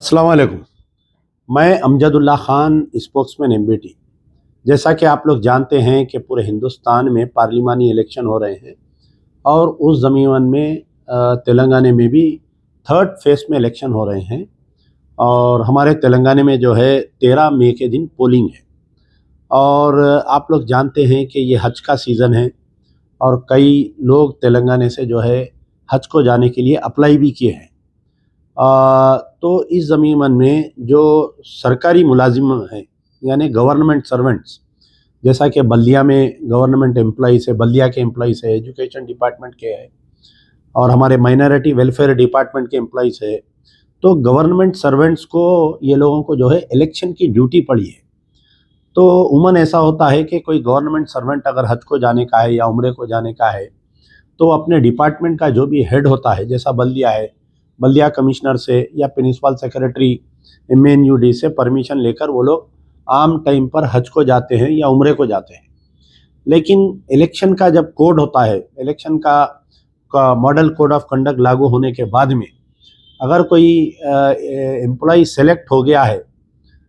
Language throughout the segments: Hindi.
अस्सलाम वालेकुम। मैं अमजदुल्ला ख़ान, स्पोक्समैन एमबीटी। जैसा कि आप लोग जानते हैं कि पूरे हिंदुस्तान में पार्लिमानी इलेक्शन हो रहे हैं और उस ज़मीन में तेलंगाना में भी थर्ड फेज़ में इलेक्शन हो रहे हैं। और हमारे तेलंगाना में जो है 13 मई के दिन पोलिंग है। और आप लोग जानते हैं कि ये हज का सीज़न है और कई लोग तेलंगाना से जो है हज को जाने के लिए अप्लाई भी किए हैं। तो इस ज़मीन में जो सरकारी मुलाजिम हैं, यानी गवर्नमेंट सर्वेंट्स, जैसा कि बल्दिया में गवर्नमेंट एम्प्लॉइज़ है, बल्दिया के एम्प्लॉइज़ है, एजुकेशन डिपार्टमेंट के हैं और हमारे माइनॉरिटी वेलफेयर डिपार्टमेंट के एम्प्लॉइज़ है। तो गवर्नमेंट सर्वेंट्स को, ये लोगों को जो है इलेक्शन की ड्यूटी पड़ी है। तो उमूमन ऐसा होता है कि कोई गवर्नमेंट सर्वेंट अगर हज को जाने का है या उम्रे को जाने का है तो अपने डिपार्टमेंट का जो भी हेड होता है, जैसा बल्दिया है, बल्दिया कमिश्नर से या प्रिंसिपल सेक्रेटरी MNUD से परमिशन लेकर वो लोग आम टाइम पर हज को जाते हैं या उम्रे को जाते हैं। लेकिन इलेक्शन का जब कोड होता है, इलेक्शन का मॉडल कोड ऑफ कंडक्ट लागू होने के बाद में अगर कोई एम्प्लॉय सेलेक्ट हो गया है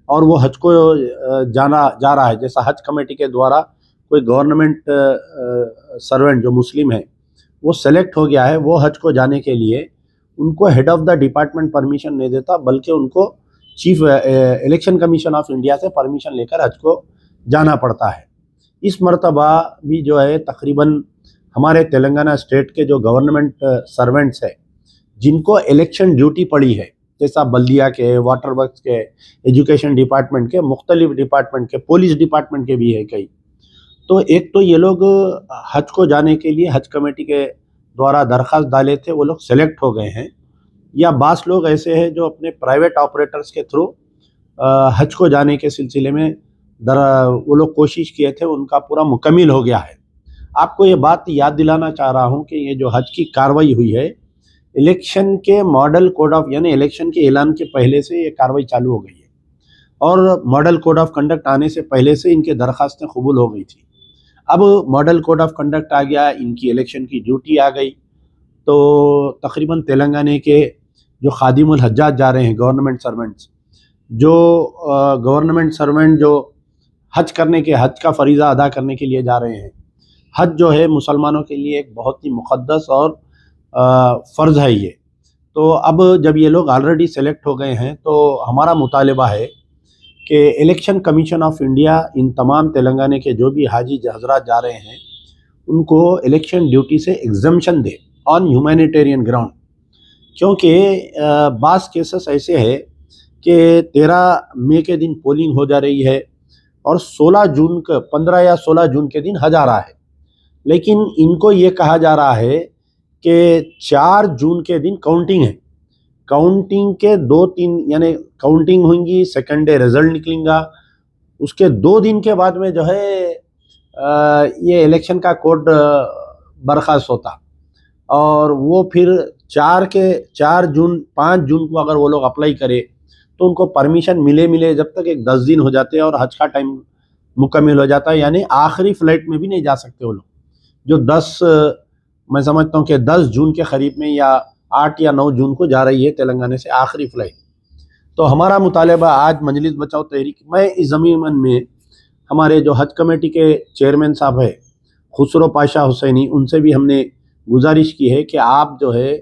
और वो हज को जा रहा है, जैसा हज कमेटी के द्वारा कोई गवर्नमेंट सर्वेंट जो मुस्लिम है वो सेलेक्ट हो गया है, वो हज को जाने के लिए उनको head of the department permission नहीं देता, बल्कि उनको chief election commission of India से परमिशन लेकर हज को जाना पड़ता है। इस मरतबा भी जो है तकरीबन हमारे तेलंगाना स्टेट के जो गवर्नमेंट सर्वेंट्स है जिनको इलेक्शन ड्यूटी पड़ी है, जैसा बल्दिया के, वाटर वर्क्स के, एजुकेशन डिपार्टमेंट के, मुख्तलिफ डिपार्टमेंट के, पुलिस डिपार्टमेंट के भी है कई। तो एक तो ये लोग हज को जाने के लिए हज कमेटी के द्वारा दरख्वास्त डाले थे, वो लोग सेलेक्ट हो गए हैं, या बास लोग ऐसे हैं जो अपने प्राइवेट ऑपरेटर्स के थ्रू हज को जाने के सिलसिले में वो लोग कोशिश किए थे, उनका पूरा मुकम्मिल हो गया है। आपको ये बात याद दिलाना चाह रहा हूँ कि ये जो हज की कार्रवाई हुई है, इलेक्शन के मॉडल कोड ऑफ, यानी इलेक्शन के ऐलान के पहले से ये कार्रवाई चालू हो गई है और मॉडल कोड ऑफ कंडक्ट आने से पहले से इनके दरख्वास्तें कबूल हो गई थी। अब मॉडल कोड ऑफ कंडक्ट आ गया, इनकी इलेक्शन की ड्यूटी आ गई, तो तकरीबन तेलंगाना के जो खादिमुल हज्जाज जा रहे हैं, गवर्नमेंट सर्वेंट्स, जो गवर्नमेंट सर्वेंट जो हज करने के, हज का फरीज़ा अदा करने के लिए जा रहे हैं। हज जो है मुसलमानों के लिए एक बहुत ही मुक़द्दस और फ़र्ज़ है ये। तो अब जब ये लोग ऑलरेडी सेलेक्ट हो गए हैं तो हमारा मुतालिबा है कि election commission of India in तमाम तेलंगाना के जो भी हाजी हजरात जा रहे हैं उनको इलेक्शन ड्यूटी से exemption they on humanitarian ground. क्योंकि बास केसेस ऐसे है कि 13 मई के दिन पोलिंग हो जा रही है और 16 जून का, 15 या 16 जून के दिन हज आ रहा है, लेकिन इनको ये कहा जा रहा है कि 4 जून के दिन काउंटिंग है। काउंटिंग के 2-3, यानी काउंटिंग होंगी, सेकेंड डे रिजल्ट निकलेगा, उसके 2 दिन के बाद में जो है ये इलेक्शन का कोड बर्खास्त होता और वो फिर 4 जून 5 जून को अगर वो लोग अप्लाई करे तो उनको परमिशन मिले जब तक एक 10 दिन हो जाते हैं और हज का टाइम मुकम्मिल हो जाता है, यानी आखिरी फ़्लाइट में भी नहीं जा सकते वो लोग, जो 10, मैं समझता हूँ कि 10 जून के करीब में या 8 या 9 जून को जा रही है तेलंगाना से आखिरी फ़्लाइट। तो हमारा मुतालिबा आज मजलिस बचाओ तहरीक, मैं इस ज़मीन में हमारे जो हज कमेटी के चेयरमैन साहब है खुसरो पाशा हुसैनी, उनसे भी हमने गुजारिश की है कि आप जो है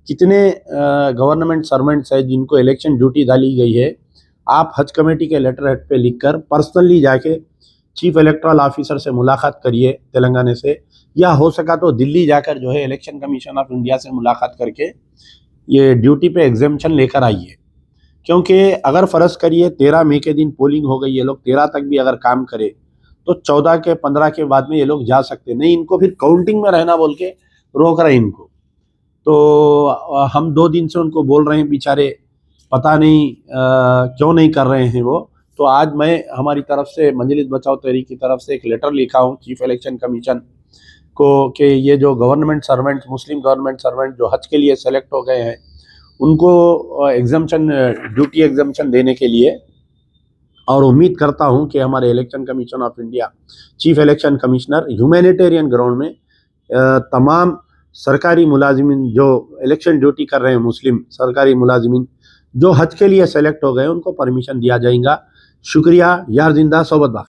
कितने गवर्नमेंट सर्वेंट्स हैं जिनको इलेक्शन ड्यूटी डाली गई है, आप हज कमेटी के लेटर हेड पे लिखकर पर्सनली जाके चीफ इलेक्टोरल ऑफिसर से मुलाकात करिए तेलंगाना से, या हो सका तो दिल्ली जाकर जो है इलेक्शन कमीशन ऑफ इंडिया से मुलाकात करके ये ड्यूटी पे एग्जम्पशन लेकर आइए। क्योंकि अगर फ़र्ज़ करिए 13 मई के दिन पोलिंग हो गई, ये लोग 13 तक भी अगर काम करे तो 14 के 15 के बाद में ये लोग जा सकते नहीं, इनको फिर काउंटिंग में रहना बोल के रोक रहे हैं इनको। तो हम 2 दिन से उनको बोल रहे हैं, बेचारे पता नहीं क्यों नहीं कर रहे हैं वो। तो आज मैं हमारी तरफ से, मजलिस बचाओ तहरीक की तरफ से एक लेटर लिखा हूँ चीफ इलेक्शन कमीशन को कि ये जो गवर्नमेंट सर्वेंट, मुस्लिम गवर्नमेंट सर्वेंट जो हज के लिए सेलेक्ट हो गए हैं उनको एग्जम्पशन, ड्यूटी एग्जम्पशन देने के लिए, और उम्मीद करता हूं कि हमारे election commission of India, chief election commissioner humanitarian ground में तमाम सरकारी मुलाजिमीन जो इलेक्शन ड्यूटी कर रहे हैं, मुस्लिम सरकारी मुलाजिमीन जो हज के लिए सेलेक्ट हो गए उनको परमिशन दिया जाएगा। शुक्रिया। यार जिंदा सोबत बाकी।